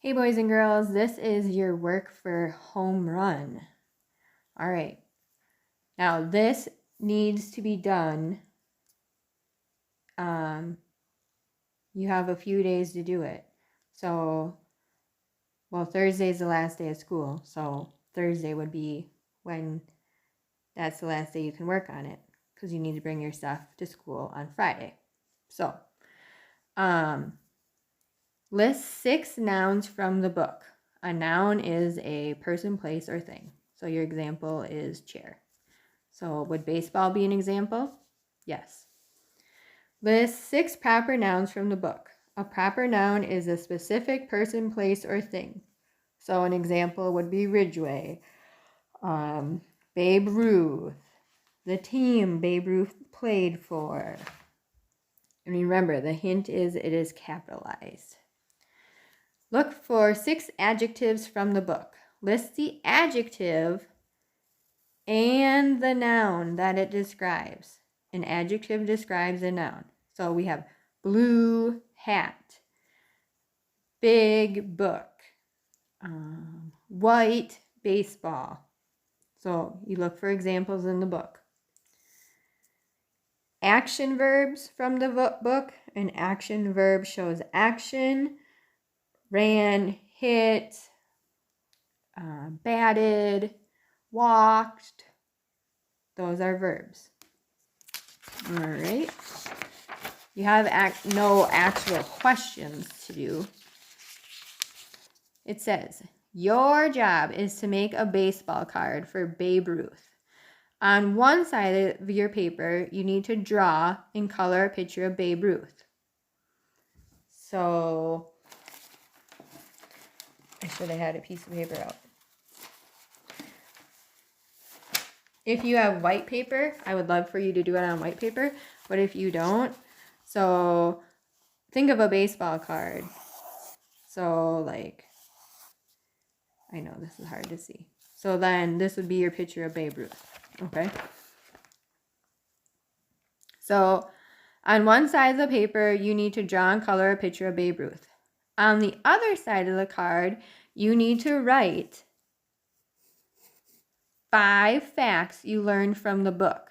Hey boys and girls, this is your work for home run. All right, now this needs to be done. You have a few days to do it. So, well, Thursday is the last day of school. So Thursday would be when that's the last day you can work on it because you need to bring your stuff to school on Friday. So, list 6 nouns from the book. A noun is a person, place, or thing. So your example is chair. So would baseball be an example? Yes. List 6 proper nouns from the book. A proper noun is a specific person, place, or thing. So an example would be Ridgeway, Babe Ruth, the team Babe Ruth played for. And remember, the hint is it is capitalized. Look for 6 adjectives from the book. List the adjective and the noun that it describes. An adjective describes a noun. So we have blue hat, big book, white baseball. So you look for examples in the book. Action verbs from the book. An action verb shows action, ran, hit, batted, walked. Those are verbs. All right. You have no actual questions to do. It says, your job is to make a baseball card for Babe Ruth. On one side of your paper, you need to draw and color a picture of Babe Ruth. So, I should have had a piece of paper out. If you have white paper, I would love for you to do it on white paper. But if you don't, so think of a baseball card. So like, I know this is hard to see. So then this would be your picture of Babe Ruth, okay? So on one side of the paper, you need to draw and color a picture of Babe Ruth. On the other side of the card, you need to write 5 facts you learned from the book.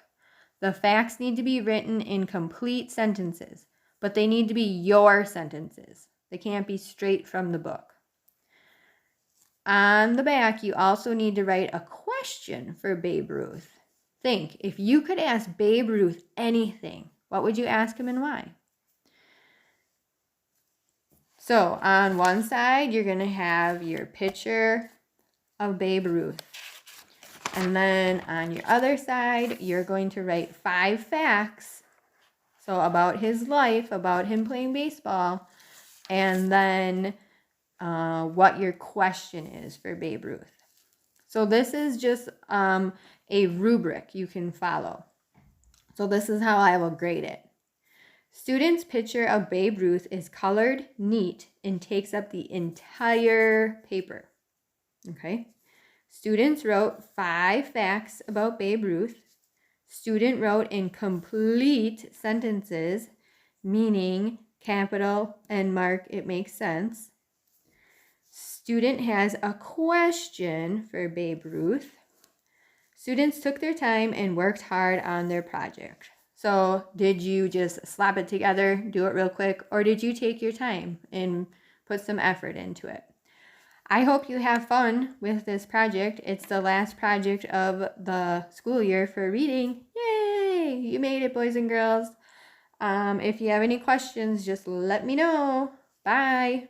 The facts need to be written in complete sentences, but they need to be your sentences. They can't be straight from the book. On the back, you also need to write a question for Babe Ruth. Think, if you could ask Babe Ruth anything, what would you ask him and why? So on one side, you're going to have your picture of Babe Ruth. And then on your other side, you're going to write 5 facts. So about his life, about him playing baseball, and then what your question is for Babe Ruth. So this is just a rubric you can follow. So this is how I will grade it. Student's picture of Babe Ruth is colored, neat, and takes up the entire paper. Okay. Students wrote 5 facts about Babe Ruth. Student wrote in complete sentences, meaning capital and mark it makes sense. Student has a question for Babe Ruth. Students took their time and worked hard on their project. So did you just slap it together, do it real quick, or did you take your time and put some effort into it? I hope you have fun with this project. It's the last project of the school year for reading. Yay! You made it, boys and girls. If you have any questions, just let me know. Bye.